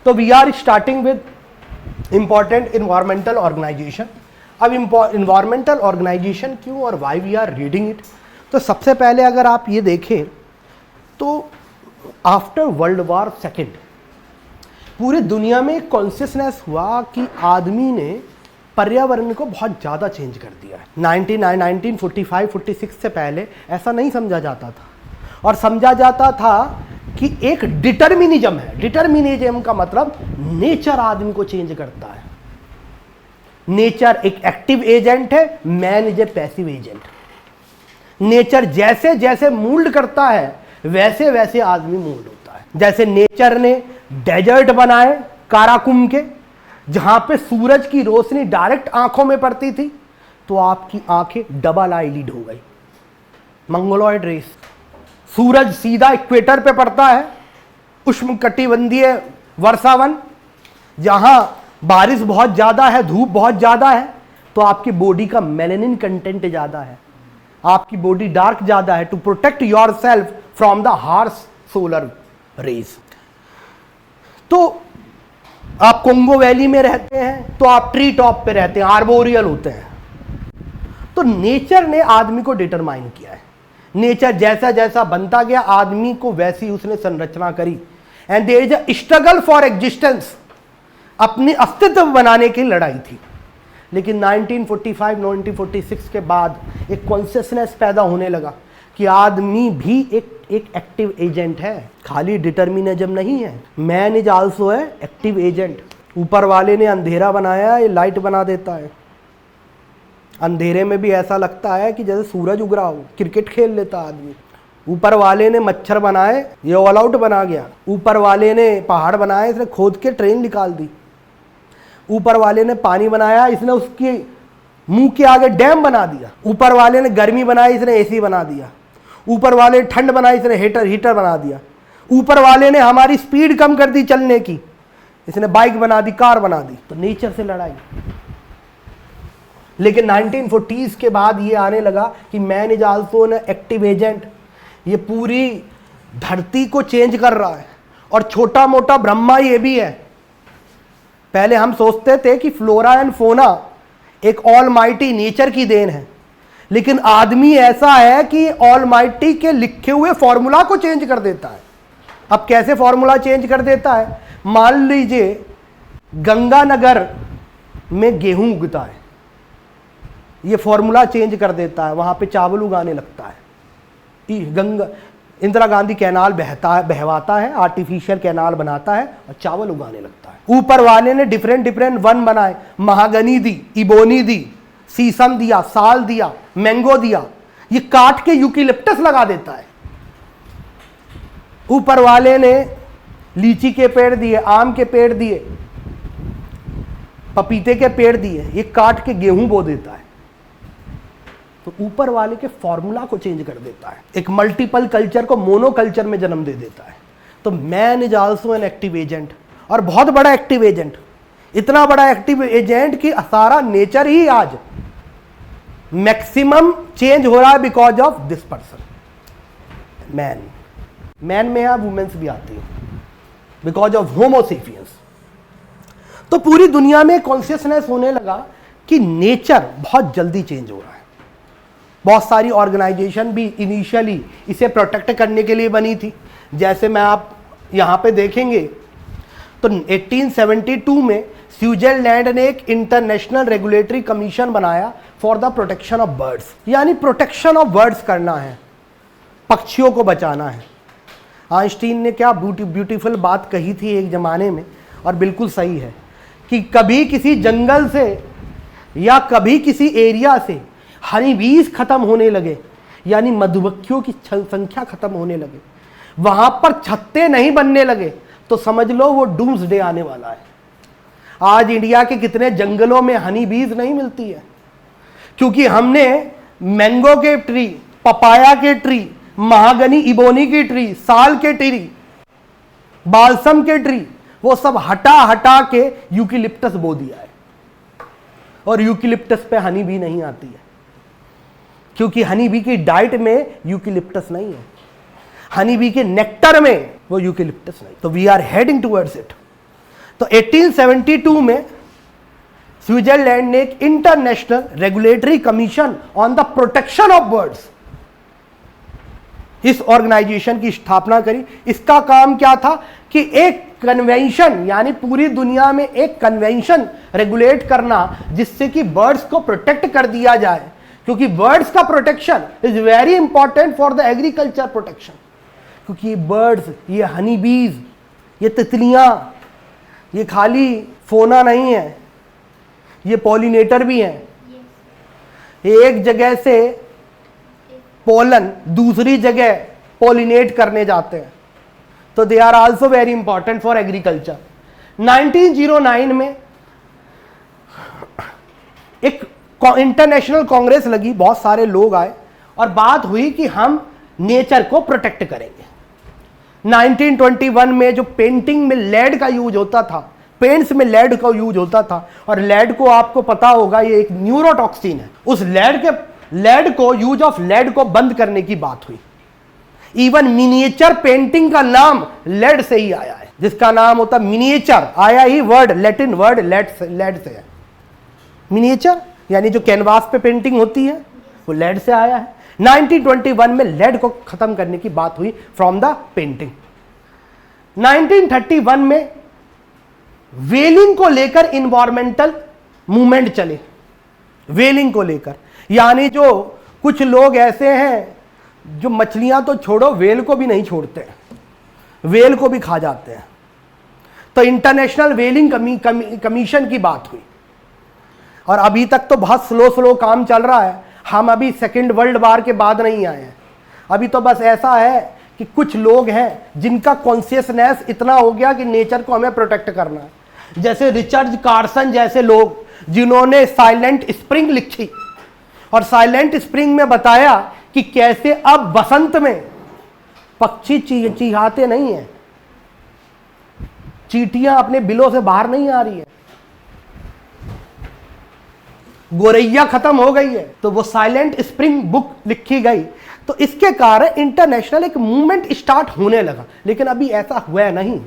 तो we are starting with important environmental organisation. अब environmental organisation क्यों और why we are reading it, तो सबसे पहले अगर आप ये देखें तो आफ्टर वर्ल्ड वॉर सेकेंड पूरी दुनिया में एक कॉन्शियसनेस हुआ कि आदमी ने पर्यावरण को बहुत ज़्यादा चेंज कर दिया है। 1945-46 से पहले ऐसा नहीं समझा जाता था, और समझा जाता था कि एक डिटर्मिनिज्म है। डिटर्मिनिज्म का मतलब नेचर आदमी को चेंज करता है। नेचर एक एक्टिव एजेंट है, man is a passive agent. Nature जैसे जैसे मूल्ड करता है वैसे वैसे आदमी मूल्ड होता है। जैसे नेचर ने डेजर्ट बनाए काराकुम के, जहां पे सूरज की रोशनी डायरेक्ट आंखों में पड़ती थी, तो आपकी आंखें डबल आईलिड हो गई, मंगोलॉइड रेस। सूरज सीधा इक्वेटर पे पड़ता है, उष्णकटिबंधीय वर्षावन, जहां बारिश बहुत ज्यादा है, धूप बहुत ज्यादा है, तो आपकी बॉडी का मेलेनिन कंटेंट ज्यादा है, आपकी बॉडी डार्क ज्यादा है, to protect your self from the harsh solar rays. तो आप कोंगो वैली में रहते हैं तो आप ट्री टॉप पे रहते हैं, आर्बोरियल होते हैं। तो नेचर ने आदमी को डिटरमाइन किया है। नेचर जैसा जैसा बनता गया आदमी को वैसी उसने संरचना करी। And there is a struggle for existence, अपनी अस्तित्व बनाने की लड़ाई थी। लेकिन 1945-1946 के बाद एक कॉन्शियसनेस पैदा होने लगा कि आदमी भी एक एक्टिव एजेंट है, खाली डिटर्मिनिज्म नहीं है। मैन इज आल्सो है एक्टिव एजेंट। ऊपर वाले ने अंधेरा बनाया, ये लाइट बना देता है। अंधेरे में भी ऐसा लगता है कि जैसे सूरज उग रहा हो, क्रिकेट खेल लेता आदमी। ऊपर वाले ने मच्छर बनाए, ये ऑल आउट बना गया। ऊपर वाले ने पहाड़ बनाए, इसने खोद के ट्रेन निकाल दी। ऊपर वाले ने पानी बनाया, इसने उसके मुंह के आगे डैम बना दिया। ऊपर वाले ने गर्मी बनाई, इसने एसी बना दिया। ऊपर वाले ने ठंड बनाई, इसने हीटर बना दिया। ऊपर वाले ने हमारी स्पीड कम कर दी चलने की, इसने बाइक बना दी, कार बना दी। तो नेचर से लड़ाई। लेकिन 1940s के बाद ये आने लगा कि man is also an active agent. ये पूरी धरती को चेंज कर रहा है, और छोटा मोटा ब्रह्मा ये भी है। पहले हम सोचते थे कि फ्लोरा एंड फोना एक ऑलमाइटी नेचर की देन है, लेकिन आदमी ऐसा है कि ऑलमाइटी के लिखे हुए फॉर्मूला को चेंज कर देता है। अब कैसे फॉर्मूला चेंज कर देता है? मान लीजिए गंगानगर में गेहूं उगता है, ये फॉर्मूला चेंज कर देता है, वहां पे चावल उगाने लगता है। इंदिरा गांधी कैनाल बहवाता है, आर्टिफिशियल कैनाल बनाता है और चावल उगाने लगता है। ऊपर वाले ने डिफरेंट वन बनाए, महागनी दी, इबोनी दी, सीसम दिया, साल दिया, मैंगो दिया। ये काट के यूकेलिप्टस लगा देता है। ऊपर वाले ने लीची के पेड़ दिए, आम के पेड़ दिए, पपीते के पेड़ दिए, ये काट के गेहूं बो देता है। तो ऊपर वाले के फॉर्मूला को चेंज कर देता है, एक मल्टीपल कल्चर को मोनो कल्चर में जन्म दे देता है। तो man is also an active agent, और बहुत बड़ा एक्टिव एजेंट। इतना बड़ा एक्टिव एजेंट कि सारा नेचर ही आज मैक्सिमम चेंज हो रहा है because of this person man में यहां वुमेन्स भी आती है, बिकॉज ऑफ होमोसेपियंस। तो पूरी दुनिया में कॉन्शियसनेस होने लगा कि नेचर बहुत जल्दी चेंज हो रहा है। बहुत सारी ऑर्गेनाइजेशन भी इनिशियली इसे प्रोटेक्ट करने के लिए बनी थी। जैसे मैं आप यहाँ पे देखेंगे तो 1872 में स्विट्जरलैंड ने एक इंटरनेशनल रेगुलेटरी कमीशन बनाया for the protection of birds, यानी प्रोटेक्शन ऑफ बर्ड्स करना है, पक्षियों को बचाना है। आइंस्टीन ने क्या ब्यूटीफुल बात कही थी एक ज़माने में, और बिल्कुल सही है, कि कभी किसी जंगल से या कभी किसी एरिया से हनी बीज खत्म होने लगे, यानी मधुमक्खियों की संख्या खत्म होने लगे, वहां पर छत्ते नहीं बनने लगे, तो समझ लो वो डूम्सडे आने वाला है। आज इंडिया के कितने जंगलों में हनी बीज नहीं मिलती है, क्योंकि हमने मैंगो के ट्री, पपाया के ट्री, महागनी इबोनी की ट्री, साल के ट्री, बालसम के ट्री, वो सब हटा के यूकेलिप्टस बो दिया है। और यूकेलिप्टस पे हनी बी नहीं आती है, क्योंकि हनी बी की डाइट में यूकेलिप्टस नहीं है, हनी बी के नेक्टर में वो यूकेलिप्टस नहीं। तो we are heading towards it. तो 1872 में स्विट्जरलैंड ने एक international regulatory commission on the protection of birds, इस ऑर्गेनाइजेशन की स्थापना करी। इसका काम क्या था कि एक कन्वेंशन, यानी पूरी दुनिया में एक कन्वेंशन रेगुलेट करना जिससे कि बर्ड्स को प्रोटेक्ट कर दिया जाए, क्योंकि बर्ड्स का protection is very important for the agriculture protection. क्योंकि ये बर्ड्स, ये हनी बीज, ये तितलियां, ये खाली फोना नहीं है, ये पॉलिनेटर भी हैं। एक जगह से पोलन दूसरी जगह पॉलिनेट करने जाते हैं, तो they are also very important for agriculture. 1909 में एक इंटरनेशनल कांग्रेस लगी, बहुत सारे लोग आए और बात हुई कि हम नेचर को प्रोटेक्ट करेंगे। 1921 में जो पेंटिंग में लेड का यूज होता था, पेंट्स में लेड का यूज होता था, और लेड को आपको पता होगा ये एक न्यूरोटॉक्सिन है, उस लेड को यूज ऑफ लेड को बंद करने की बात हुई। इवन मिनिएचर पेंटिंग का नाम लेड से ही आया है, जिसका नाम होता मिनिएचर, आया ही वर्ड, लैटिन वर्ड लेड से है। मिनिएचर यानी जो कैनवास पे पेंटिंग होती है वो लेड से आया है। 1921 में लेड को खत्म करने की बात हुई फ्रॉम द पेंटिंग। 1931 में व्हेलिंग को लेकर इन्वायरमेंटल मूवमेंट चले, व्हेलिंग को लेकर, यानी जो कुछ लोग ऐसे हैं जो मछलियां तो छोड़ो व्हेल को भी नहीं छोड़ते, व्हेल को भी खा जाते हैं। तो इंटरनेशनल व्हेलिंग कमीशन की बात हुई, और अभी तक तो बहुत स्लो काम चल रहा है। हम अभी सेकेंड वर्ल्ड वॉर के बाद नहीं आए हैं, अभी तो बस ऐसा है कि कुछ लोग हैं जिनका कॉन्शियसनेस इतना हो गया कि नेचर को हमें प्रोटेक्ट करना है। जैसे रिचर्ड कार्सन जैसे लोग, जिन्होंने साइलेंट स्प्रिंग लिखी और साइलेंट स्प्रिंग में बताया कि कैसे अब बसंत में पक्षी चिहाते नहीं है, चींटियां अपने बिलों से बाहर नहीं आ रही है, गोरैया खत्म हो गई है, तो वो साइलेंट स्प्रिंग बुक लिखी गई। तो इसके कारण इंटरनेशनल एक मूवमेंट स्टार्ट होने लगा, लेकिन अभी ऐसा हुआ नहीं।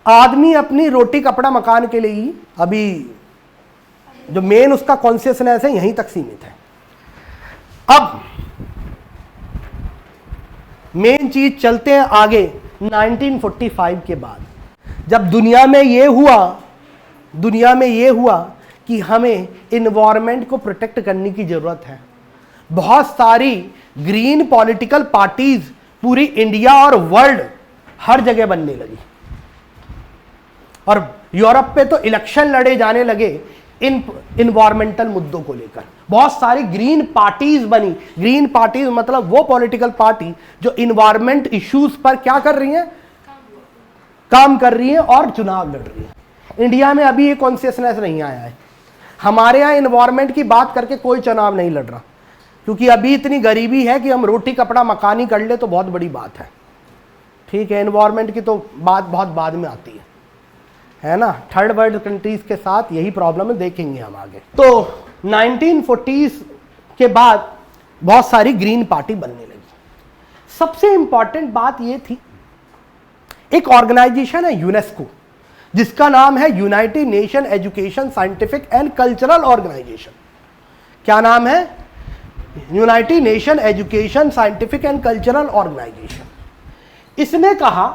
आदमी अपनी रोटी कपड़ा मकान के लिए ही अभी जो मेन उसका कॉन्शियसनेस है यहीं तक सीमित है। अब मेन चीज चलते हैं आगे 1945 के बाद, जब दुनिया में ये हुआ कि हमें इन्वायरमेंट को प्रोटेक्ट करने की जरूरत है। बहुत सारी ग्रीन पॉलिटिकल पार्टीज पूरी इंडिया और वर्ल्ड हर जगह बनने लगी, और यूरोप पे तो इलेक्शन लड़े जाने लगे इन इन्वायरमेंटल मुद्दों को लेकर। बहुत सारी ग्रीन पार्टीज बनी। ग्रीन पार्टीज मतलब वो पॉलिटिकल पार्टी जो इन्वायरमेंट इश्यूज पर क्या कर रही हैं, काम कर रही हैं और चुनाव लड़ रही हैं। इंडिया में अभी ये कॉन्शियसनेस नहीं आया है। हमारे यहाँ इन्वायरमेंट की बात करके कोई चुनाव नहीं लड़ रहा, क्योंकि अभी इतनी गरीबी है कि हम रोटी कपड़ा मकानी कर ले तो बहुत बड़ी बात है। ठीक है, इन्वायरमेंट की तो बात बहुत बाद में आती है ना। थर्ड वर्ल्ड कंट्रीज के साथ यही प्रॉब्लम है, देखेंगे हम आगे। तो 1940s के बाद बहुत सारी ग्रीन पार्टी बनने लगी। सबसे इंपॉर्टेंट बात यह थी, एक ऑर्गेनाइजेशन है यूनेस्को, जिसका नाम है United Nation education scientific and cultural organisation. क्या नाम है? United Nation education scientific and cultural organisation. इसने कहा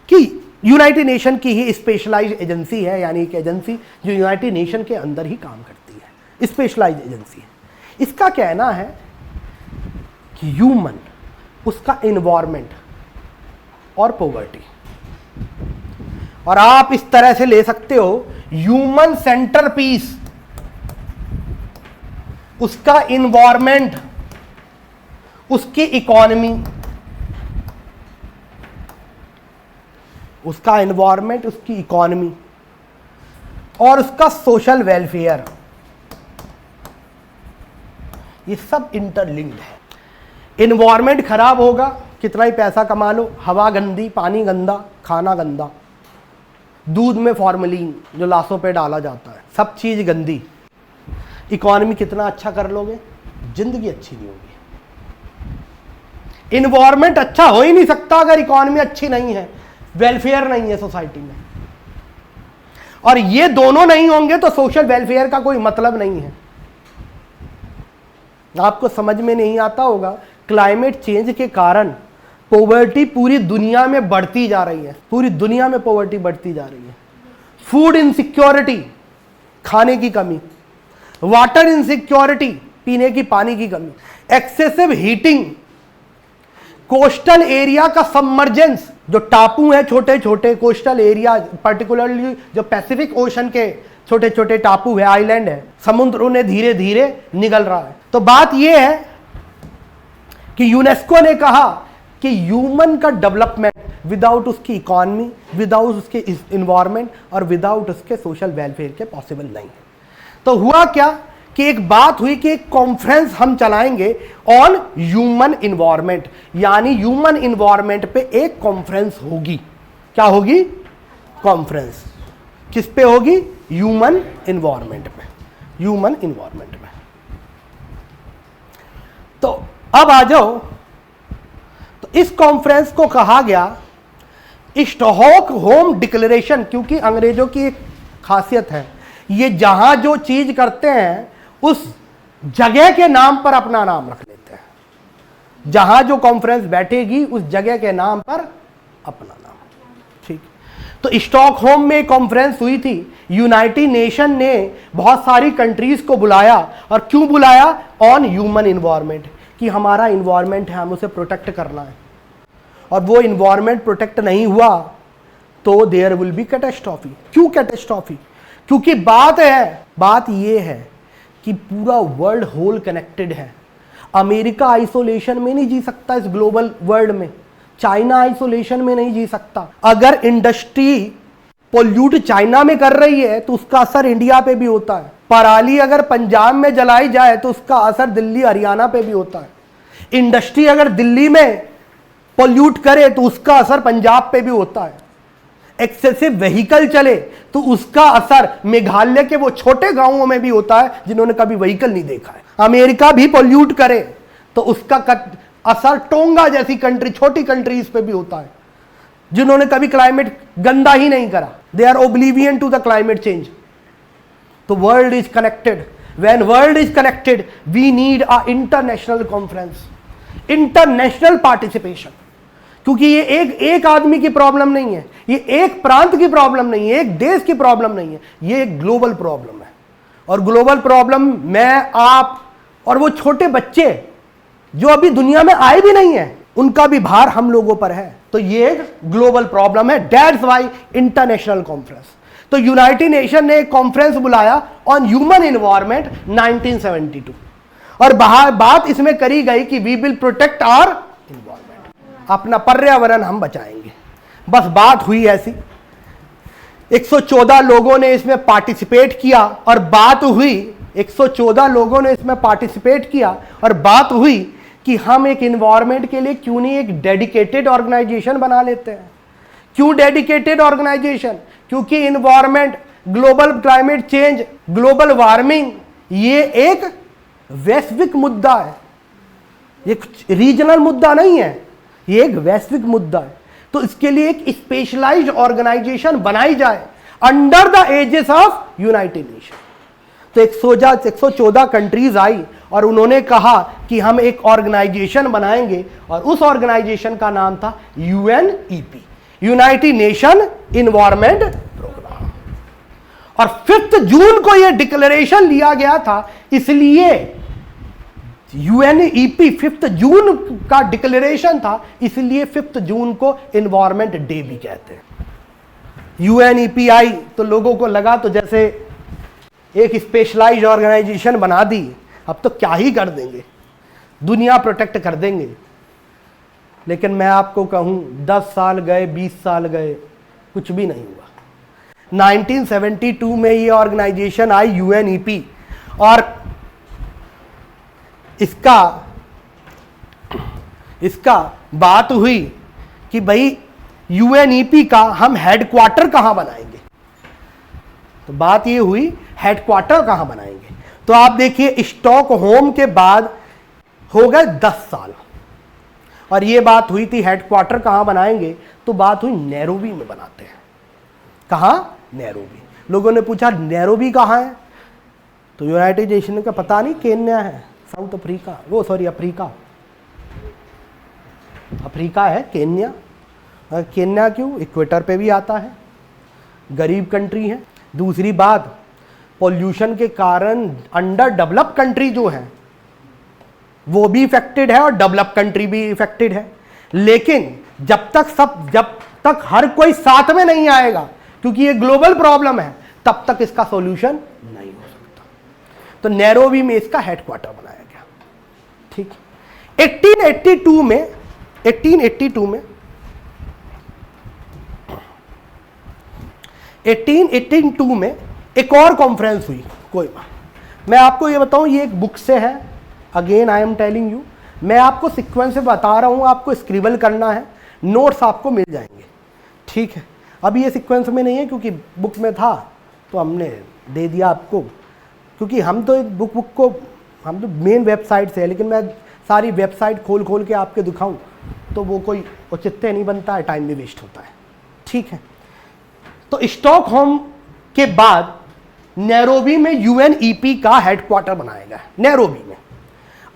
कि यूनाइटेड नेशन की ही स्पेशलाइज्ड एजेंसी है, यानी एक एजेंसी जो यूनाइटेड नेशन के अंदर ही काम करती है, स्पेशलाइज्ड एजेंसी है। इसका कहना है कि ह्यूमन, उसका एनवायरमेंट और पॉवर्टी, और आप इस तरह से ले सकते हो ह्यूमन सेंटर पीस, उसका इन्वायरमेंट, उसकी इकोनॉमी, उसका एनवायरमेंट, उसकी इकोनॉमी और उसका सोशल वेलफेयर, ये सब इंटरलिंक्ड है। एनवायरमेंट खराब होगा, कितना ही पैसा कमा लो, हवा गंदी, पानी गंदा, खाना गंदा, दूध में फॉर्मेलिन जो लाशों पे डाला जाता है, सब चीज गंदी। इकोनॉमी कितना अच्छा कर लोगे, जिंदगी अच्छी नहीं होगी। इन्वायरमेंट अच्छा हो ही नहीं सकता अगर इकोनॉमी अच्छी नहीं है, वेलफेयर नहीं है सोसाइटी में। और ये दोनों नहीं होंगे तो सोशल वेलफेयर का कोई मतलब नहीं है। आपको समझ में नहीं आता होगा, क्लाइमेट चेंज के कारण पॉवर्टी पूरी दुनिया में बढ़ती जा रही है, पूरी दुनिया में पॉवर्टी बढ़ती जा रही है। फूड इनसिक्योरिटी, खाने की कमी, वाटर इनसिक्योरिटी, पीने की पानी की कमी, एक्सेसिव हीटिंग, कोस्टल एरिया का सबमर्जेंस, जो टापू हैं छोटे छोटे कोस्टल एरिया, पर्टिकुलरली जो पैसिफिक ओशन के छोटे छोटे टापू है, आइलैंड है, समुद्र उन्हें धीरे धीरे निगल रहा है। तो बात यह है कि यूनेस्को ने कहा कि ह्यूमन का डेवलपमेंट विदाउट उसकी इकॉनमी, विदाउट उसके इन्वायरमेंट और विदाउट उसके सोशल वेलफेयर के पॉसिबल नहीं है। तो हुआ क्या कि एक बात हुई कि एक कॉन्फ्रेंस हम चलाएंगे ऑन ह्यूमन इन्वायरमेंट, यानी ह्यूमन इन्वायरमेंट पे एक कॉन्फ्रेंस होगी। क्या होगी? कॉन्फ्रेंस किस पे होगी? ह्यूमन इन्वायरमेंट पे, ह्यूमन इन्वायरमेंट में। तो अब आ जाओ, तो इस कॉन्फ्रेंस को कहा गया स्टॉकहोम डिक्लेरेशन, क्योंकि अंग्रेजों की एक खासियत है, ये जहां जो चीज करते हैं उस जगह के नाम पर अपना नाम रख लेते हैं। जहां जो कॉन्फ्रेंस बैठेगी उस जगह के नाम पर अपना नाम। ठीक, तो स्टॉकहोम में कॉन्फ्रेंस हुई थी। यूनाइटेड नेशन ने बहुत सारी कंट्रीज को बुलाया, और क्यों बुलाया? ऑन ह्यूमन इन्वायरमेंट, कि हमारा इन्वायरमेंट है, हम उसे प्रोटेक्ट करना है, और वो इन्वायरमेंट प्रोटेक्ट नहीं हुआ तो देयर विल बी कैटास्ट्रॉफी। क्यों कैटास्ट्रॉफी? क्योंकि बात ये है कि पूरा वर्ल्ड होल कनेक्टेड है। अमेरिका आइसोलेशन में नहीं जी सकता इस ग्लोबल वर्ल्ड में, चाइना आइसोलेशन में नहीं जी सकता। अगर इंडस्ट्री पोल्यूट चाइना में कर रही है तो उसका असर इंडिया पे भी होता है। पराली अगर पंजाब में जलाई जाए तो उसका असर दिल्ली हरियाणा पे भी होता है। इंडस्ट्री अगर दिल्ली में पोल्यूट करे तो उसका असर पंजाब पे भी होता है। एक्सेसिव व्हीकल चले तो उसका असर मेघालय के वो छोटे गांवों में भी होता है जिन्होंने कभी व्हीकल नहीं देखा है। अमेरिका भी पोल्यूट करे तो उसका असर टोंगा जैसी कंट्री, छोटी कंट्रीज पे भी होता है जिन्होंने कभी क्लाइमेट गंदा ही नहीं करा। They are oblivion to the climate change. तो world is connected. When world is connected we need a international conference, international participation, क्योंकि ये एक आदमी की प्रॉब्लम नहीं है, ये एक प्रांत की प्रॉब्लम नहीं है, एक देश की प्रॉब्लम नहीं है, ये एक ग्लोबल प्रॉब्लम है। और ग्लोबल प्रॉब्लम मैं, आप और वो छोटे बच्चे जो अभी दुनिया में आए भी नहीं है, उनका भी भार हम लोगों पर है। तो ये एक ग्लोबल प्रॉब्लम है। That's why international conference. तो यूनाइटेड नेशन ने एक कॉन्फ्रेंस बुलाया ऑन ह्यूमन एनवायरनमेंट 1972, और बात इसमें करी गई कि we will protect our environment, अपना पर्यावरण हम बचाएंगे। बस बात हुई ऐसी। 114 लोगों ने इसमें पार्टिसिपेट किया और बात हुई, 114 लोगों ने इसमें पार्टिसिपेट किया और बात हुई कि हम एक एनवायरनमेंट के लिए क्यों नहीं एक डेडिकेटेड ऑर्गेनाइजेशन बना लेते हैं। क्यों डेडिकेटेड ऑर्गेनाइजेशन? क्योंकि environment, global climate change, global warming, ये एक वैश्विक मुद्दा है, ये रीजनल मुद्दा नहीं है, ये एक वैश्विक मुद्दा है। तो इसके लिए एक स्पेशलाइज्ड ऑर्गेनाइजेशन बनाई जाए under the ages of United Nation. तो 114 कंट्रीज आई और उन्होंने कहा कि हम एक ऑर्गेनाइजेशन बनाएंगे, और उस ऑर्गेनाइजेशन का नाम था UNEP, United Nation environment programme. और 5 जून को यह डिक्लेरेशन लिया गया था, इसलिए UNEP 5 जून का डिक्लेरेशन था, इसलिए 5 जून को इन्वायरमेंट डे भी कहते हैं। UNEP आई तो लोगों को लगा तो जैसे एक स्पेशलाइज्ड ऑर्गेनाइजेशन बना दी, अब तो क्या ही कर देंगे, दुनिया प्रोटेक्ट कर देंगे। लेकिन मैं आपको कहूं 10 साल गए, 20 साल गए, कुछ भी नहीं हुआ। 1972 में ये ऑर्गेनाइजेशन आई UNEP, और इसका बात हुई कि भाई UNEP का हम हेडक्वार्टर कहां बनाएंगे। तो बात ये हुई हेडक्वार्टर कहां बनाएंगे। तो आप देखिए स्टॉकहोम के बाद हो गए 10 साल, और ये बात हुई थी हेडक्वार्टर कहां बनाएंगे, तो बात हुई नैरोबी में बनाते हैं। कहां? नैरोबी। लोगों ने पूछा नैरोबी कहाँ है, तो यूनाइटेड नेशन का पता नहीं, केन्या है, साउथ अफ्रीका, वो सॉरी अफ्रीका, अफ्रीका है केन्या। केन्या क्यों, इक्वेटर पे भी आता है, गरीब कंट्री है। दूसरी बात, पॉल्यूशन के कारण अंडर डेवलप कंट्री जो है वो भी इफेक्टेड है और डेवलप कंट्री भी इफेक्टेड है। लेकिन जब तक हर कोई साथ में नहीं आएगा, क्योंकि ये ग्लोबल प्रॉब्लम है, तब तक इसका सॉल्यूशन नहीं हो सकता। तो नैरोबी में इसका हेडक्वार्टर बनाया गया। ठीक, 1882 में एक और कॉन्फ्रेंस हुई कोई। मैं आपको ये बताऊं, ये एक बुक से है, again I am telling you, मैं आपको सीक्वेंस से बता रहा हूं, आपको स्क्रिबल करना है, नोट्स आपको मिल जाएंगे। ठीक है, अभी ये सीक्वेंस में नहीं है क्योंकि बुक में था तो हमने दे दिया आपको, क्योंकि हम तो बुक को हम तो मेन वेबसाइट से है, लेकिन मैं सारी वेबसाइट खोल के आपके दिखाऊं तो वो कोई औचित्य नहीं बनता है, टाइम भी वेस्ट होता है। ठीक है, तो स्टॉकहोम के बाद नैरोबी में यूएनईपी का हेडक्वार्टर बनाया गया, नैरोबी में।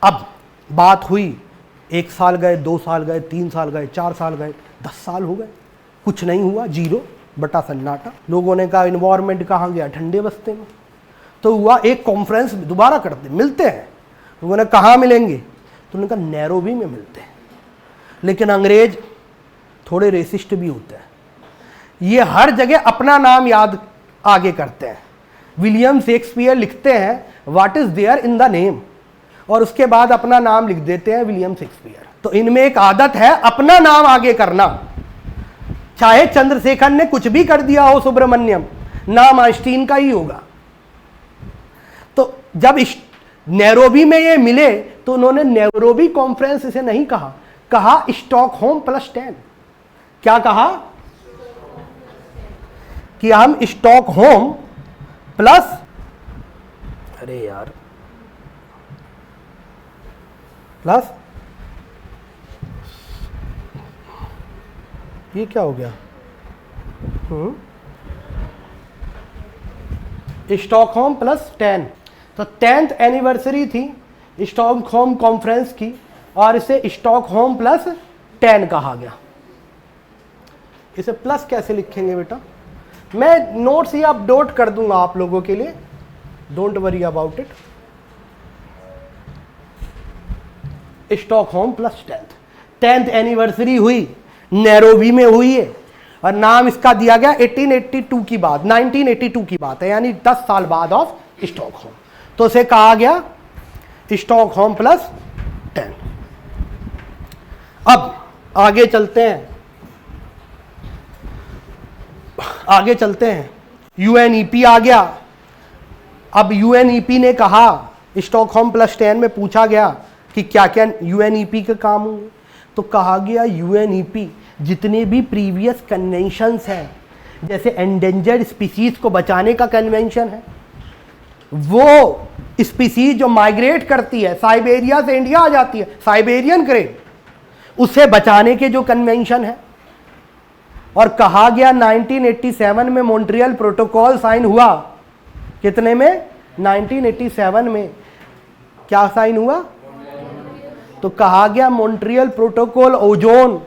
अब बात हुई, 1 साल गए, 2 साल गए, 3 साल गए, 4 साल गए, 10 साल हो गए, कुछ नहीं हुआ, जीरो बटा सन्नाटा। लोगों ने कहा इन्वायरमेंट कहाँ गया, ठंडे बस्ते में। तो हुआ एक कॉन्फ्रेंस दोबारा करते, मिलते हैं। लोगों ने कहाँ मिलेंगे, तो उन्होंने कहा नैरोबी में मिलते हैं। लेकिन अंग्रेज थोड़े रेसिस्ट भी होते हैं, ये हर जगह अपना नाम याद आगे करते हैं। विलियम शेक्सपियर लिखते हैं what is there in the name, और उसके बाद अपना नाम लिख देते हैं विलियम शेक्सपियर। तो इनमें एक आदत है अपना नाम आगे करना, चाहे चंद्रशेखर ने कुछ भी कर दिया हो, सुब्रमण्यम, नाम आइंस्टीन का ही होगा। तो जब नैरोबी में ये मिले तो उन्होंने नैरोबी कॉन्फ्रेंस इसे नहीं कहा स्टॉकहोम प्लस 10। क्या कहा कि हम स्टॉकहोम प्लस, अरे यार, प्लस, ये क्या हो गया, स्टॉकहोम प्लस 10। तो 10th एनिवर्सरी थी स्टॉकहोम कॉन्फ्रेंस की, और इसे स्टॉकहोम प्लस 10 कहा गया। इसे प्लस कैसे लिखेंगे बेटा, मैं नोट्स ये अपलोड कर दूंगा आप लोगों के लिए, don't worry about it. Stockholm plus 10th anniversary हुई, नैरोबी में हुई है, और नाम इसका दिया गया 1882 की बात, 1982 की बात है, यानी 10 साल बाद ऑफ स्टॉकहोम। तो इसे कहा गया स्टॉकहोम प्लस 10। अब आगे चलते हैं, यूएनईपी आ गया। अब यूएनईपी ने कहा, स्टॉकहोम प्लस 10 में पूछा गया कि क्या क्या यूएनईपी के काम होंगे, तो कहा गया यूएनईपी जितने भी प्रीवियस कन्वेंशंस हैं, जैसे एंडेंजर्ड स्पीसीज को बचाने का कन्वेंशन है, वो स्पीसीज जो माइग्रेट करती है, साइबेरिया से इंडिया आ जाती है, साइबेरियन क्रेन, उसे बचाने के जो कन्वेंशन है। और कहा गया 1987 में मॉन्ट्रियल प्रोटोकॉल साइन हुआ, कितने में, 1987 में क्या साइन हुआ, तो कहा गया मॉन्ट्रियल प्रोटोकॉल ओजोन,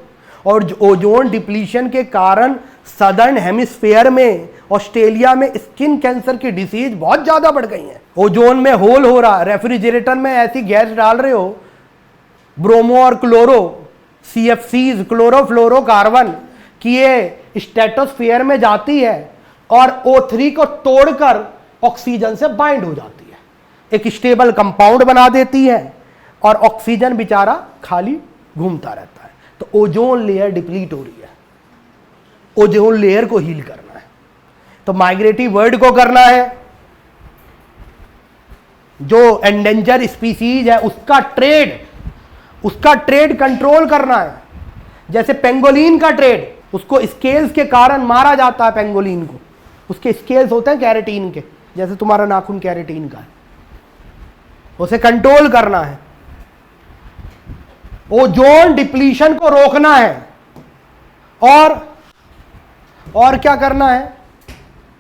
और ओजोन डिप्लीशन के कारण सदर्न हेमिस्फीयर में, ऑस्ट्रेलिया में स्किन कैंसर की डिसीज बहुत ज्यादा बढ़ गई है। ओजोन में होल हो रहा, रेफ्रिजरेटर में ऐसी गैस डाल रहे हो, ब्रोमो और क्लोरो, CFCs, क्लोरोफ्लोरोकार्बन, कि ये स्ट्रेटोस्फीयर में जाती है और O3 को तोड़कर ऑक्सीजन से बाइंड हो जाती है, एक स्टेबल कंपाउंड बना देती है, और ऑक्सीजन बेचारा खाली घूमता रहता है। तो ओजोन लेयर डिप्लीट हो रही है, ओजोन लेयर को हील करना है, तो माइग्रेटिव बर्ड को करना है, जो एंडेंजर स्पीसीज है उसका ट्रेड कंट्रोल करना है। जैसे पेंगोलिन का ट्रेड, उसको स्केल्स के कारण मारा जाता है, पेंगोलिन को, उसके स्केल्स होते हैं कैरेटीन के, जैसे तुम्हारा नाखून कैरेटीन का है, उसे कंट्रोल करना है। ओजोन डिप्लीशन को रोकना है, और क्या करना है,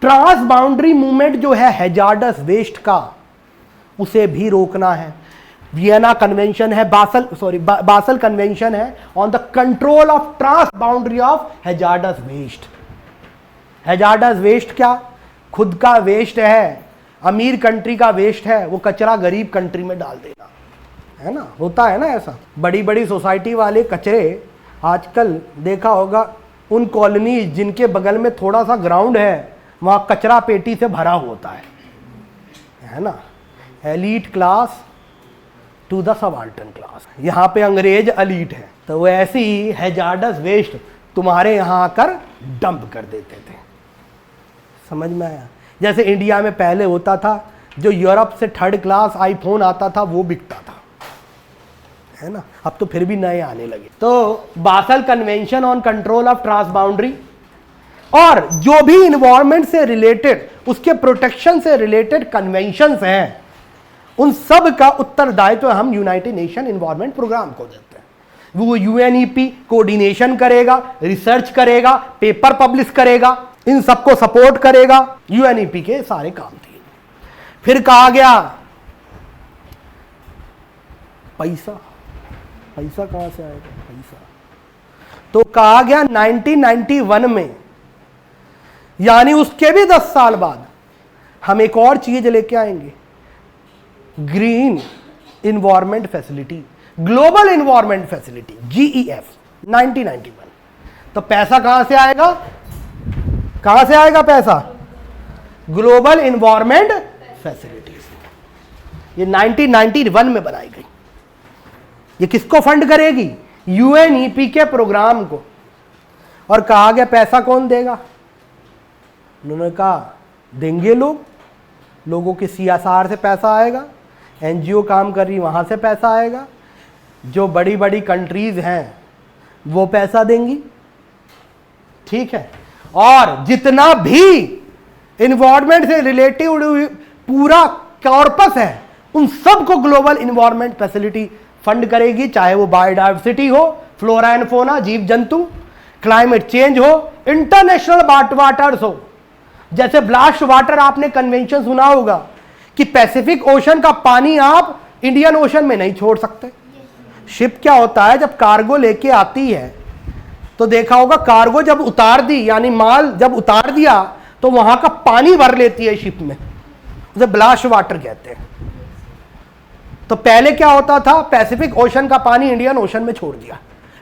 ट्रांस बाउंड्री मूवमेंट जो है हैजार्डस वेस्ट का, उसे भी रोकना है। वियना कन्वेंशन है, बासल कन्वेंशन है on the control of transboundary of hazardous waste. Hazardous waste क्या? खुद का वेस्ट है, अमीर कंट्री का वेस्ट है, वो कचरा गरीब कंट्री में डाल देना, है ना, होता है ना ऐसा। बड़ी बड़ी सोसाइटी वाले कचरे, आजकल देखा होगा उन कॉलोनीज जिनके बगल में थोड़ा सा ग्राउंड है, वहाँ कचरा पेटी से भरा होता है ना। Elite class to the subaltern class, यहाँ पे अंग्रेज एलीट है, तो वो ऐसी ही हैजार्डस वेस्ट तुम्हारे यहाँ आकर डंप कर देते थे। समझ में आया? जैसे इंडिया में पहले होता था, जो यूरोप से थर्ड क्लास आईफोन आता था वो बिकता था, है ना। अब तो फिर भी नए आने लगे। तो Basel convention on control of transboundary और जो भी इन्वायरमेंट से रिलेटेड, उसके प्रोटेक्शन से रिलेटेड कन्वेंशंस हैं, उन सब का उत्तरदायित्व हम यूनाइटेड नेशन इन्वायरमेंट प्रोग्राम को देते हैं। वो यूएनईपी कोऑर्डिनेशन करेगा, रिसर्च करेगा, पेपर पब्लिश करेगा, इन सबको सपोर्ट करेगा। यूएनईपी के सारे काम थे। फिर कहा गया पैसा कहां से आएगा? पैसा तो कहा गया 1991 में, यानी उसके भी 10 साल बाद हम एक और चीज लेके आएंगे, green environment facility, global environment facility, GEF 1991। तो पैसा कहां से आएगा? कहां से आएगा पैसा? Global environment facilities. ये 1991 में बनाई गई। ये किसको फंड करेगी? यूएनईपी के प्रोग्राम को। और कहा गया पैसा कौन देगा? उन्होंने कहा देंगे लोगों के CSR से पैसा आएगा, NGO काम कर रही वहां से पैसा आएगा, जो बड़ी बड़ी कंट्रीज हैं वो पैसा देंगी, ठीक है। और जितना भी इन्वायरमेंट से रिलेटिव पूरा कॉर्पस है, उन सबको ग्लोबल इन्वायरमेंट फैसिलिटी फंड करेगी, चाहे वो बायोडाइवर्सिटी हो, फ्लोरा एंड फोना, जीव जंतु, क्लाइमेट चेंज हो, इंटरनेशनल वाटर्स हो। जैसे ब्लास्ट वाटर, आपने कन्वेंशन सुना होगा कि पैसिफिक ओशन का पानी आप इंडियन ओशन में नहीं छोड़ सकते। शिप क्या होता है, जब कार्गो लेके आती है तो देखा होगा, कार्गो जब उतार दी, यानी माल जब उतार दिया, तो वहां का पानी भर लेती है शिप में, उसे ब्लास्ट वाटर कहते हैं। तो पहले क्या होता था, पैसिफिक ओशन का पानी इंडियन ओशन में छोड़ दिया,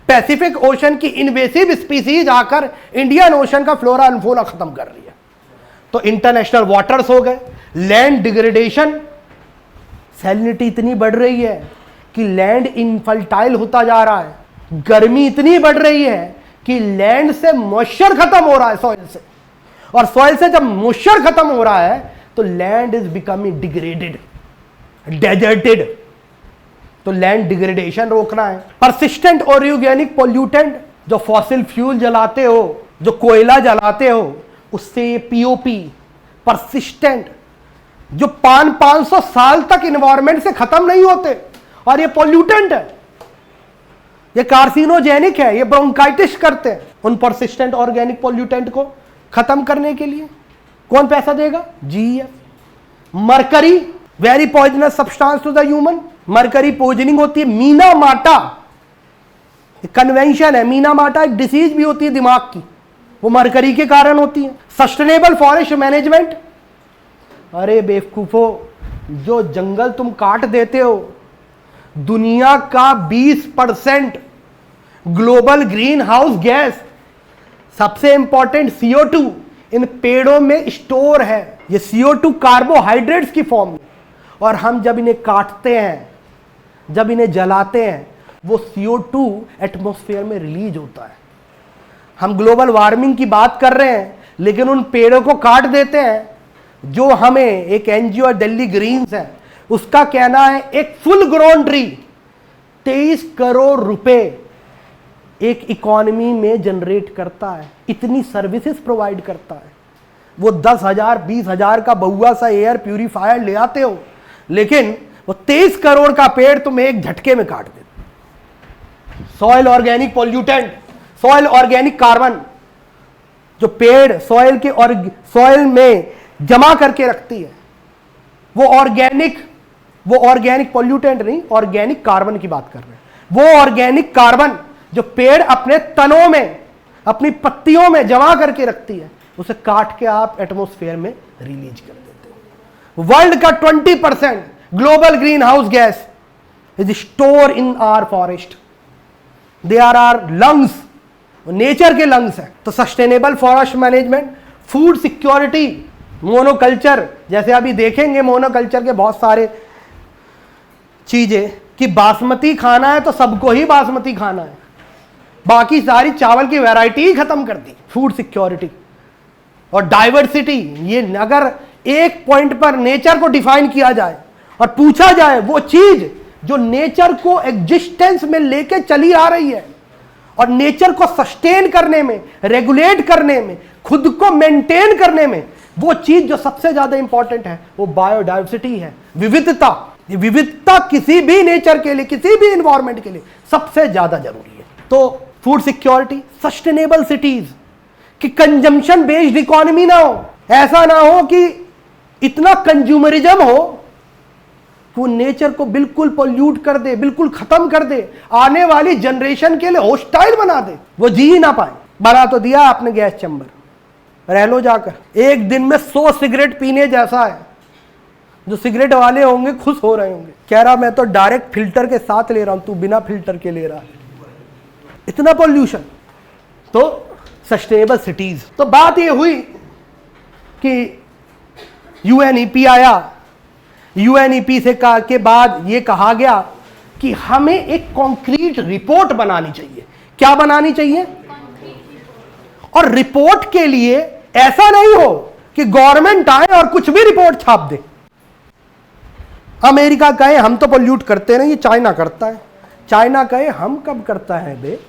पैसिफिक ओशन की इन्वेसिव स्पीसीज आकर इंडियन ओशन का फ्लोरा एंड फौना खत्म कर रही है। तो इंटरनेशनल वाटर्स हो गए, लैंड डिग्रेडेशन, सैलिनिटी इतनी बढ़ रही है कि लैंड इनफर्टाइल होता जा रहा है, गर्मी इतनी बढ़ रही है कि लैंड से मॉइस्चर खत्म हो रहा है सॉइल से, और सॉइल से जब मॉइस्चर खत्म हो रहा है तो land is becoming degraded, deserted. तो लैंड डिग्रेडेशन रोकना है। परसिस्टेंट ऑर्गेनिक पोल्यूटेंट, जो फॉसिल फ्यूल जलाते हो, जो कोयला जलाते हो, उससे ये पीओपी परसिस्टेंट, जो 500 साल तक इन्वायरमेंट से खत्म नहीं होते, और ये पोल्यूटेंट है, ये कार्सिनोजेनिक है, ये ब्रोंकाइटिस करते हैं। उन परसिस्टेंट ऑर्गेनिक पोल्यूटेंट को खत्म करने के लिए कौन पैसा देगा? GEF। Mercury, very poisonous substance to the human, mercury poisoning होती है। मीना माटा कन्वेंशन है, मीना माटा एक डिसीज भी होती है दिमाग की, वो मरकरी के कारण होती है। सस्टेनेबल फॉरेस्ट मैनेजमेंट, अरे बेवकूफो, जो जंगल तुम काट देते हो, दुनिया का 20% ग्लोबल ग्रीन हाउस गैस, सबसे इंपॉर्टेंट CO2 इन पेड़ों में स्टोर है। ये CO2 कार्बोहाइड्रेट्स की फॉर्म में, और हम जब इन्हें काटते हैं, जब इन्हें जलाते हैं, वो CO2 एटमॉस्फेयर में रिलीज होता है। हम ग्लोबल वार्मिंग की बात कर रहे हैं, लेकिन उन पेड़ों को काट देते हैं। जो हमें एक NGO दिल्ली ग्रीन्स है, उसका कहना है एक फुल ग्रोन ट्री 23 करोड़ रुपए एक इकोनॉमी में जनरेट करता है, इतनी सर्विसेज प्रोवाइड करता है। वो 10,000 20,000 का बहुआ सा एयर प्यूरिफायर ले आते हो, लेकिन वो 23 करोड़ का पेड़ तुम एक झटके में काट देते। Soil organic pollutant, soil organic carbon, जो पेड़ सॉइल के और सॉइल में जमा करके रखती है, वो ऑर्गेनिक पॉल्यूटेंट नहीं, ऑर्गेनिक कार्बन की बात कर रहे हैं। वो ऑर्गेनिक कार्बन जो पेड़ अपने तनों में, अपनी पत्तियों में जमा करके रखती है, उसे काट के आप एटमॉस्फेयर में रिलीज कर देते हो। वर्ल्ड का 20% global green house gas is store in our forest. They are our lungs, nature के लंग्स है। तो sustainable forest management, food security, monoculture, जैसे अभी देखेंगे मोनोकल्चर के बहुत सारे चीजें कि बासमती खाना है तो सबको ही बासमती खाना है, बाकी सारी चावल की वैरायटी ही खत्म कर दी। फूड सिक्योरिटी और डाइवर्सिटी, ये अगर एक पॉइंट पर नेचर को डिफाइन किया जाए और पूछा जाए वो चीज जो नेचर को एग्जिस्टेंस में लेके चली आ रही है और नेचर को सस्टेन करने में, रेगुलेट करने में, खुद को मेंटेन करने में, वो चीज जो सबसे ज्यादा इंपॉर्टेंट है वो बायोडाइवर्सिटी है, विविधता। ये विविधता किसी भी नेचर के लिए, किसी भी एनवायरनमेंट के लिए सबसे ज्यादा जरूरी है। तो फूड सिक्योरिटी, सस्टेनेबल सिटीज, कि कंजम्पशन बेस्ड इकोनॉमी ना हो, ऐसा ना हो कि इतना कंज्यूमरिज्म हो कि वो नेचर को बिल्कुल पोल्यूट कर दे, बिल्कुल खत्म कर दे, आने वाली जनरेशन के लिए होस्टाइल बना दे, वो जी ही ना पाए। बना तो दिया आपने गैस चैम्बर, रह लो जाकर। एक दिन में 100 सिगरेट पीने जैसा है। जो सिगरेट वाले होंगे खुश हो रहे होंगे, कह रहा मैं तो डायरेक्ट फिल्टर के साथ ले रहा हूं, तू बिना फिल्टर के ले रहा है। इतना पॉल्यूशन। तो सस्टेनेबल सिटीज, तो बात ये हुई कि यूएनईपी आया, यूएनईपी से के बाद ये कहा गया कि हमें एक कॉन्क्रीट रिपोर्ट बनानी चाहिए। क्या बनानी चाहिए? और रिपोर्ट के लिए ऐसा नहीं हो कि गवर्नमेंट आए और कुछ भी रिपोर्ट छाप दे। अमेरिका कहे हम तो पोल्यूट करते नहीं, ये चाइना करता है। चाइना कहे हम कब करता है बे।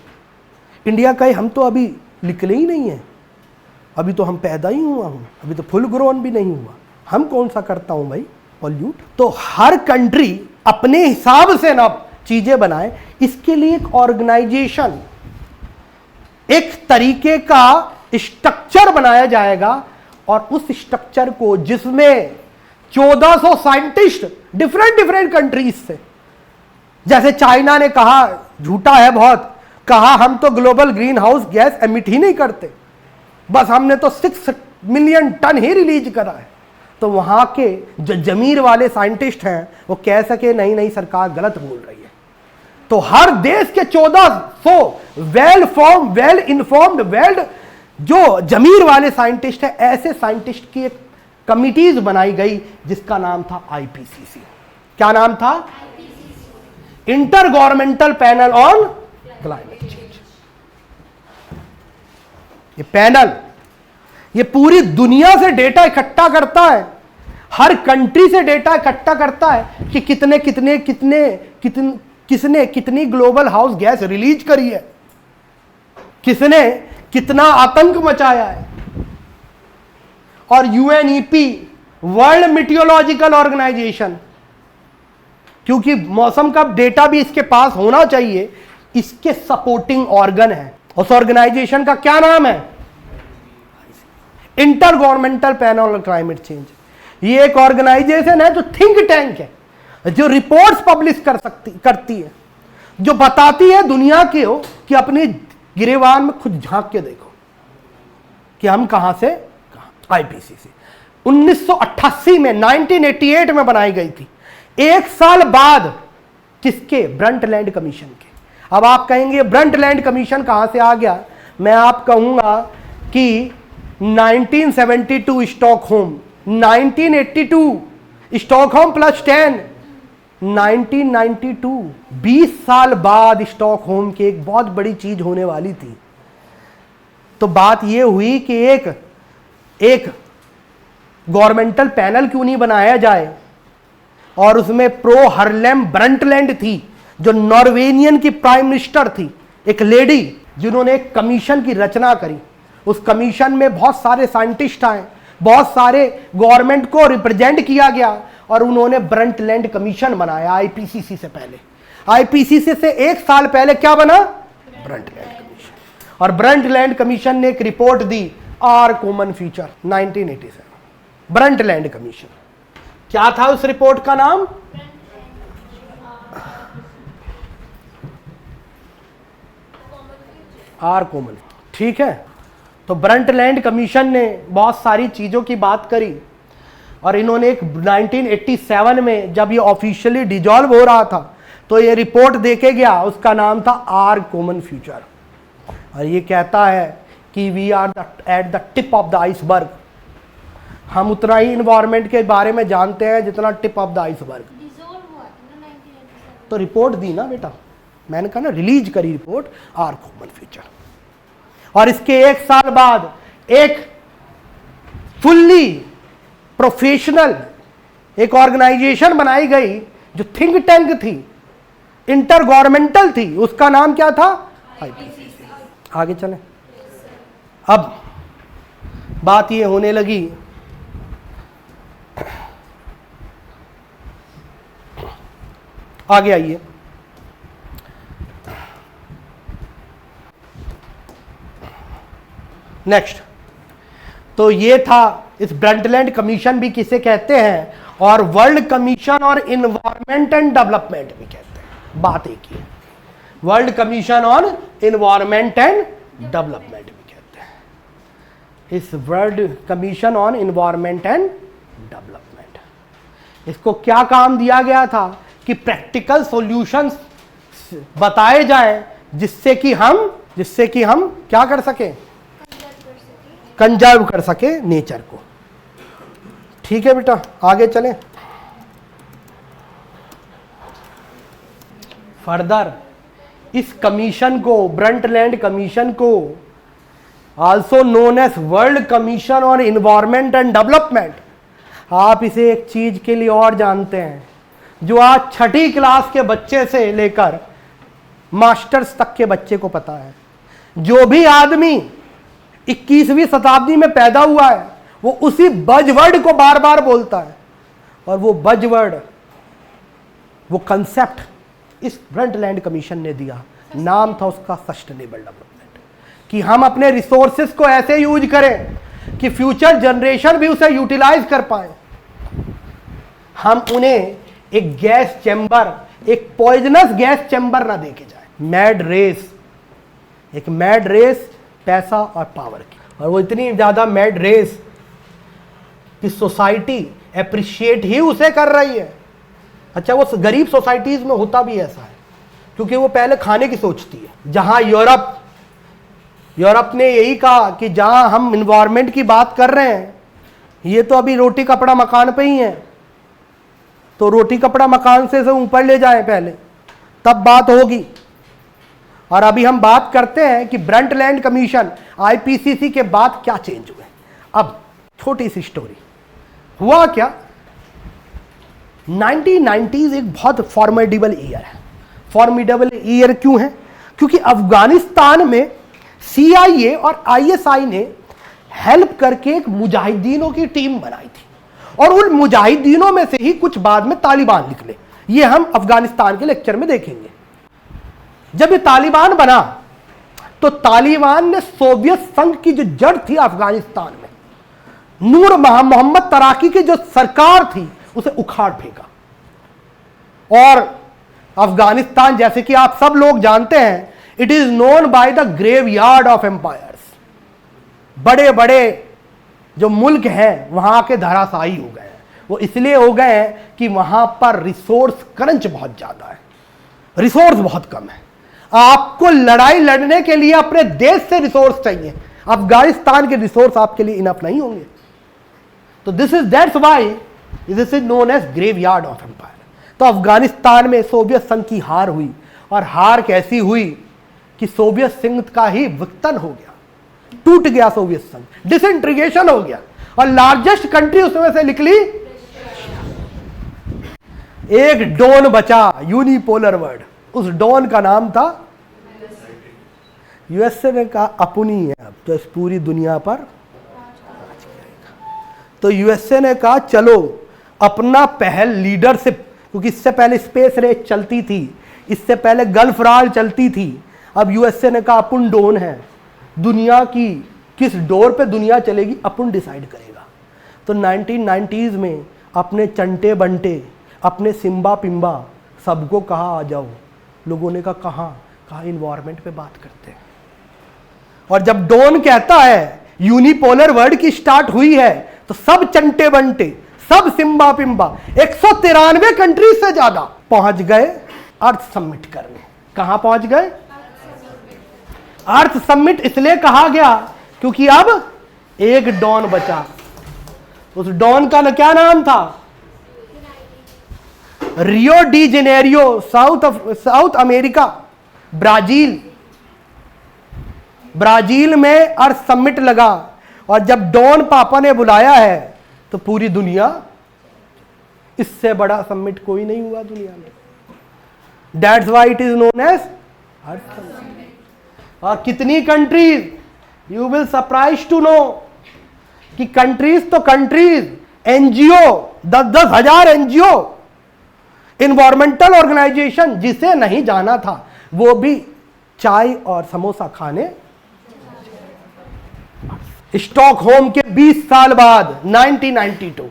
इंडिया कहे हम तो अभी निकले ही नहीं है, अभी तो हम पैदा ही हुआ हूं, अभी तो फुल ग्रोन भी नहीं हुआ, हम कौन सा करता हूं भाई पॉल्यूट। तो हर कंट्री अपने हिसाब से ना चीजें बनाए, इसके लिए एक ऑर्गेनाइजेशन, एक तरीके का स्ट्रक्चर बनाया जाएगा। और उस स्ट्रक्चर को जिसमें 1400 साइंटिस्ट डिफरेंट कंट्रीज से, जैसे चाइना ने कहा, झूठा है बहुत, कहा हम तो global green house gas emit ही नहीं करते, बस हमने तो 6 मिलियन टन ही रिलीज करा है। तो वहां के जो जमीर वाले साइंटिस्ट हैं वो कह सके नहीं नहीं सरकार गलत बोल रही है। तो हर देश के 1400 well form, well informed, well जो जमीर वाले साइंटिस्ट है, ऐसे साइंटिस्ट की एक कमिटीज बनाई गई जिसका नाम था आईपीसीसी। क्या नाम था? Inter governmental panel on climate change. ये पैनल ये पूरी दुनिया से डेटा इकट्ठा करता है, हर कंट्री से डेटा इकट्ठा करता है कि किसने कितनी ग्लोबल हाउस गैस रिलीज करी है, किसने कितना आतंक मचाया है। और यूएनईपी, वर्ल्ड मीटियोलॉजिकल ऑर्गेनाइजेशन, क्योंकि मौसम का डेटा भी इसके पास होना चाहिए, इसके सपोर्टिंग ऑर्गन है। उस ऑर्गेनाइजेशन का क्या नाम है? Inter governmental panel on climate change. ये एक ऑर्गेनाइजेशन है जो थिंक टैंक है, जो रिपोर्ट्स पब्लिश करती है, जो बताती है दुनिया के हो कि अपने गिरेबान में खुद झांक के देखो कि हम कहां से कहां। आईपीसीसी 1988 में 1988 में बनाई गई थी, एक साल बाद किसके? ब्रंटलैंड कमीशन के। अब आप कहेंगे ब्रंटलैंड कमीशन कहां से आ गया? मैं आप कहूंगा कि 1972 स्टॉकहोम, 1982 स्टॉकहोम प्लस 10, 1992, 20 साल बाद स्टॉकहोम की एक बहुत बड़ी चीज होने वाली थी। तो बात यह हुई कि एक गवर्नमेंटल पैनल क्यों नहीं बनाया जाए, और उसमें प्रो हरलेम ब्रंटलैंड थी जो नॉर्वेनियन की प्राइम मिनिस्टर थी, एक लेडी जिन्होंने एक कमीशन की रचना करी। उस कमीशन में बहुत सारे साइंटिस्ट आए, बहुत सारे गवर्नमेंट को रिप्रेजेंट किया गया, और उन्होंने ब्रंटलैंड कमीशन बनाया आईपीसीसी से पहले। आईपीसीसी से एक साल पहले क्या बना? Brundtland commission. और ब्रंटलैंड कमीशन ने एक रिपोर्ट दी our common future 1987, Brundtland commission. क्या था उस रिपोर्ट का नाम? Our common. ठीक है, तो ब्रंटलैंड कमीशन ने बहुत सारी चीजों की बात करी और इन्होंने एक 1987 में जब ये ऑफिशियली डिजॉल्व हो रहा था तो ये रिपोर्ट देके गया, उसका नाम था आर कॉमन फ्यूचर। और ये कहता है कि we are at the tip of the iceberg. हम उतना ही इन्वायरमेंट के बारे में जानते हैं जितना टिप ऑफ द आइसबर्ग। तो रिपोर्ट दी ना बेटा, मैंने कहा ना रिलीज करी रिपोर्ट आर कॉमन फ्यूचर। और इसके एक साल बाद एक फुल्ली प्रोफेशनल एक ऑर्गेनाइजेशन बनाई गई जो थिंक टैंक थी, इंटर गवर्नमेंटल थी, उसका नाम क्या था? आईपीसीसी। आगे चलें। अब बात ये होने लगी आगे आइए, नेक्स्ट। तो ये था, इस ब्रंटलैंड कमीशन भी किसे कहते हैं और वर्ल्ड कमीशन और इन्वायरमेंट एंड डेवलपमेंट भी कहते हैं, बात एक ही है। World commission on environment and development भी कहते हैं। इस world commission on environment and development, इसको क्या काम दिया गया था कि प्रैक्टिकल सॉल्यूशंस बताए जाएं जिससे कि हम क्या कर सके, कंजर्व कर सके नेचर को। ठीक है बेटा, आगे चलें। फर्दर इस कमीशन को, ब्रंटलैंड कमीशन को, also known as world commission on environment and development, आप इसे एक चीज के लिए और जानते हैं जो आज छठी क्लास के बच्चे से लेकर मास्टर्स तक के बच्चे को पता है। जो भी आदमी 21वीं शताब्दी में पैदा हुआ है वो उसी बजवर्ड को बार बार बोलता है, और वो बजवर्ड, वो कंसेप्ट इस ब्रंटलैंड कमीशन ने दिया। नाम था उसका सस्टेनेबल डेवलपमेंट, कि हम अपने रिसोर्सेस को ऐसे यूज करें कि फ्यूचर जनरेशन भी उसे यूटिलाइज कर पाए। हम उन्हें एक गैस चैम्बर, एक पॉइजनस गैस चैम्बर ना देके जाए। मैड रेस, एक मैड रेस पैसा और पावर की, और वो इतनी ज्यादा मैड रेस कि सोसाइटी एप्रिशिएट ही उसे कर रही है। अच्छा, वो गरीब सोसाइटीज में होता भी ऐसा है क्योंकि वो पहले खाने की सोचती है। जहां यूरोप ने यही कहा कि जहां हम इन्वायरमेंट की बात कर रहे हैं, ये तो अभी रोटी कपड़ा मकान पे ही है, तो रोटी कपड़ा मकान से ऊपर ले जाएं पहले, तब बात होगी। और अभी हम बात करते हैं कि ब्रंटलैंड कमीशन आईपीसीसी के बाद क्या चेंज हुए। अब छोटी सी स्टोरी, हुआ क्या, 1990s एक बहुत फॉर्मिडेबल ईयर है। फॉर्मिडेबल ईयर क्यों है? क्योंकि अफगानिस्तान में CIA और ISI ने हेल्प करके एक मुजाहिदीनों की टीम बनाई थी, और उन मुजाहिदीनों में से ही कुछ बाद में तालिबान निकले। ये हम अफगानिस्तान के लेक्चर में देखेंगे। जब ये तालिबान बना तो तालिबान ने सोवियत संघ की जो जड़ थी अफगानिस्तान में, नूर मोहम्मद तराकी की जो सरकार थी, उसे उखाड़ फेंका। और अफगानिस्तान, जैसे कि आप सब लोग जानते हैं, it is known by the graveyard of empires. बड़े बड़े जो मुल्क हैं वहां के धराशायी हो गए हैं। वो इसलिए हो गए हैं कि वहां पर रिसोर्स क्रंच बहुत ज्यादा है, रिसोर्स बहुत कम है। आपको लड़ाई लड़ने के लिए अपने देश से रिसोर्स चाहिए, अफगानिस्तान के रिसोर्स आपके लिए इनफ नहीं होंगे। तो that's why this is known as graveyard of empire. तो अफगानिस्तान में सोवियत संघ की हार हुई, और हार कैसी हुई कि सोवियत संघ का ही विघटन हो गया, टूट गया सोवियत संघ, डिसइंटीग्रेशन हो गया, और लार्जेस्ट कंट्री उसमें से निकली, एक डॉन बचा, यूनिपोलर वर्ल्ड। उस डॉन का नाम था यूएसए ने कहा अपनी है अब तो इस पूरी दुनिया पर राज करेगा। तो यूएसए ने कहा चलो अपना पहल लीडरशिप, क्योंकि इससे पहले स्पेस रेस चलती थी, इससे पहले गल्फ राज चलती थी, अब यूएसए ने कहा अपन डॉन है, दुनिया की किस डोर पे दुनिया चलेगी अपन डिसाइड करेगा। तो 1990s में अपने चंटे बंटे, अपने सिम्बा पिम्बा सबको कहा आ जाओ। लोगों ने कहा इन्वायरमेंट पे बात करते हैं। और जब डॉन कहता है यूनिपोलर वर्ल्ड की स्टार्ट हुई है, तो सब चंटे बंटे, सब सिम्बा पिम्बा 193 कंट्रीज से ज्यादा पहुंच गए अर्थ समिट करने। कहां पहुंच गए? अर्थ समिट इसलिए कहा गया क्योंकि अब एक डॉन बचा। उस डॉन का क्या नाम था? Rio de Janeiro, south America, Brazil में अर्थ समिट लगा। और जब डॉन पापा ने बुलाया है तो पूरी दुनिया, इससे बड़ा समिट कोई नहीं हुआ दुनिया में। That's why it is known as earth summit. और कितनी countries, you will surprise to know कि कंट्रीज तो कंट्रीज, एनजीओ 10-10 हजार एनजीओ, इन्वायरमेंटल ऑर्गेनाइजेशन जिसे नहीं जाना था वो भी चाय और समोसा खाने। स्टॉकहोम के 20 साल बाद 1992,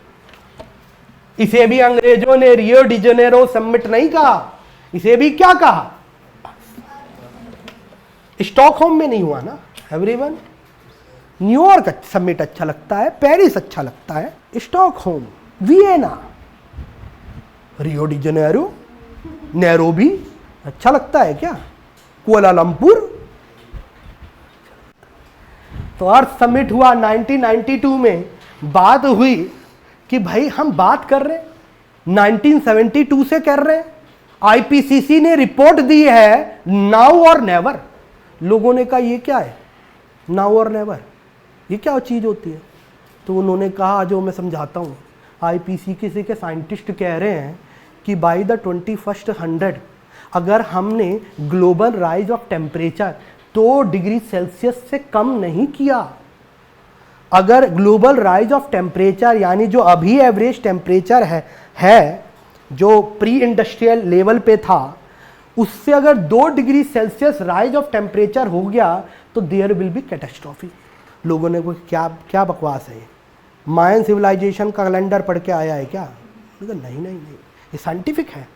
इसे भी अंग्रेजों ने रियो डी जेनेरो समिट नहीं कहा, इसे भी क्या कहा? स्टॉकहोम में नहीं हुआ ना एवरीवन। न्यूयॉर्क समिट अच्छा लगता है, पेरिस अच्छा लगता है, Stockholm, Vienna, Rio de Janeiro, Nairobi अच्छा लगता है क्या? कुआलालंपुर। तो अर्थ समिट हुआ 1992 में। बात हुई कि भाई हम बात कर रहे हैं 1972 से कर रहे हैं, आईपीसीसी ने रिपोर्ट दी है नाउ और नेवर। लोगों ने कहा ये क्या है नाउ और नेवर, ये क्या चीज होती है? तो उन्होंने कहा, जो मैं समझाता हूँ, आईपीसीसी के साइंटिस्ट कह रहे हैं कि बाय द 21st 100 अगर हमने global rise of temperature 2 degree Celsius से कम नहीं किया, अगर ग्लोबल राइज ऑफ टेम्परेचर यानी जो अभी एवरेज टेम्परेचर है जो प्री इंडस्ट्रियल लेवल पे था, उससे अगर 2 degree Celsius rise of temperature हो गया तो देयर विल बी कैटास्ट्रॉफी। लोगों ने कोई क्या बकवास है, मायन सिविलाइजेशन का कैलेंडर पढ़ के आया है क्या? नहीं, ये साइंटिफिक है।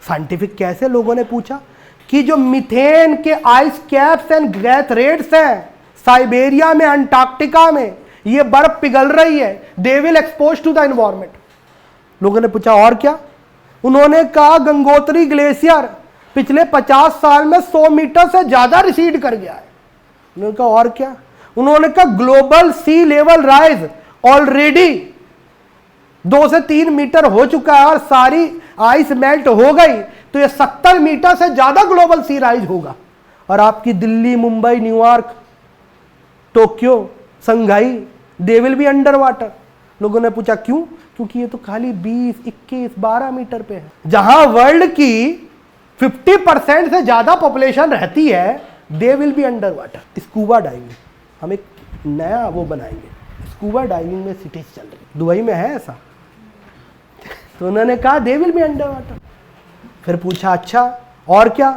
साइंटिफिक कैसे? लोगों ने पूछा कि जो मीथेन के आइस कैप्स एंड ग्लेशियर्स हैं साइबेरिया में, अंटार्कटिका में, ये बर्फ पिघल रही है, they will expose to the environment. लोगों ने पूछा और क्या? उन्होंने कहा गंगोत्री ग्लेशियर पिछले 50 साल में 100 मीटर से ज्यादा रिसीड कर गया है। उन्होंने कहा और क्या? उन्होंने कहा ग्लोबल सी लेवल राइज ऑलरेडी 2 से 3 मीटर हो चुका है और सारी आइस मेल्ट हो गई, तो ये 70 मीटर से ज्यादा ग्लोबल सी राइज होगा। और आपकी Delhi, Mumbai, New York, Tokyo, Shanghai, they will be under water. लोगों ने पूछा क्यों? क्योंकि ये तो खाली 20, 21, 12 मीटर पे है। जहां वर्ल्ड की 50% से ज्यादा पॉपुलेशन रहती है, they will be under water. Scuba diving, हम एक नया वो बनाएंगे, स्कूबा डाइविंग में सिटीज चल रही, दुबई में है ऐसा। तो उन्होंने कहा they will be under water. फिर पूछा अच्छा और क्या?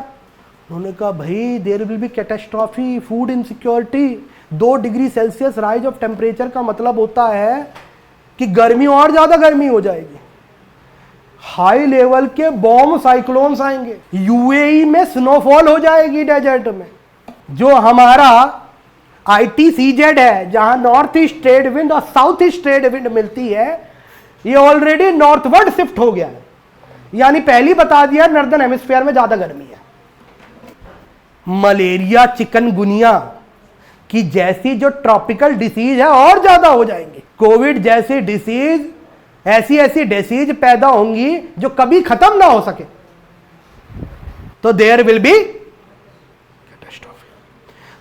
उन्होंने कहा भाई there will be catastrophe, food insecurity. 2 degree Celsius rise of temperature का मतलब होता है कि गर्मी और ज्यादा गर्मी हो जाएगी, हाई लेवल के बॉम्ब साइक्लोन्स आएंगे, यूएई में स्नोफॉल हो जाएगी डेजर्ट में। जो हमारा ITCZ है, जहां नॉर्थ ईस्ट ट्रेड विंड और साउथ ईस्ट ट्रेड विंड मिलती है, ये ऑलरेडी नॉर्थवर्ड शिफ्ट हो गया है, यानी पहली बता दिया नॉर्दर्न हेमिस्फीयर में ज्यादा गर्मी है। मलेरिया, चिकनगुनिया की जैसी जो ट्रॉपिकल डिसीज है और ज्यादा हो जाएंगी। कोविड जैसी डिसीज, ऐसी डिसीज पैदा होंगी जो कभी खत्म ना हो सके। तो देयर विल बी कैटास्ट्रॉफी।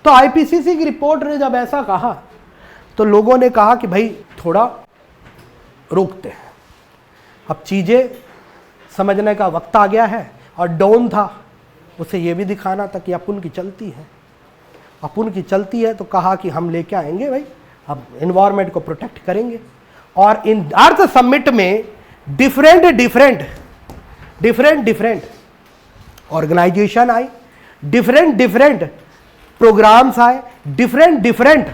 तो आईपीसीसी की रिपोर्ट ने जब ऐसा कहा तो लोगों ने कहा कि भाई थोड़ा रोकते हैं, अब चीजें समझने का वक्त आ गया है। और डॉन था, उसे ये भी दिखाना था कि अपन की चलती है, अपन की चलती है। तो कहा कि हम लेके आएंगे भाई, अब एनवायरनमेंट को प्रोटेक्ट करेंगे। और इन अर्थ समिट में different organisation I, different programmes आए, डिफरेंट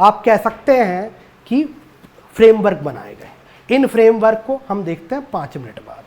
आप कह सकते हैं कि फ्रेमवर्क बनाए गए। इन फ्रेमवर्क को हम देखते हैं 5 मिनट बाद।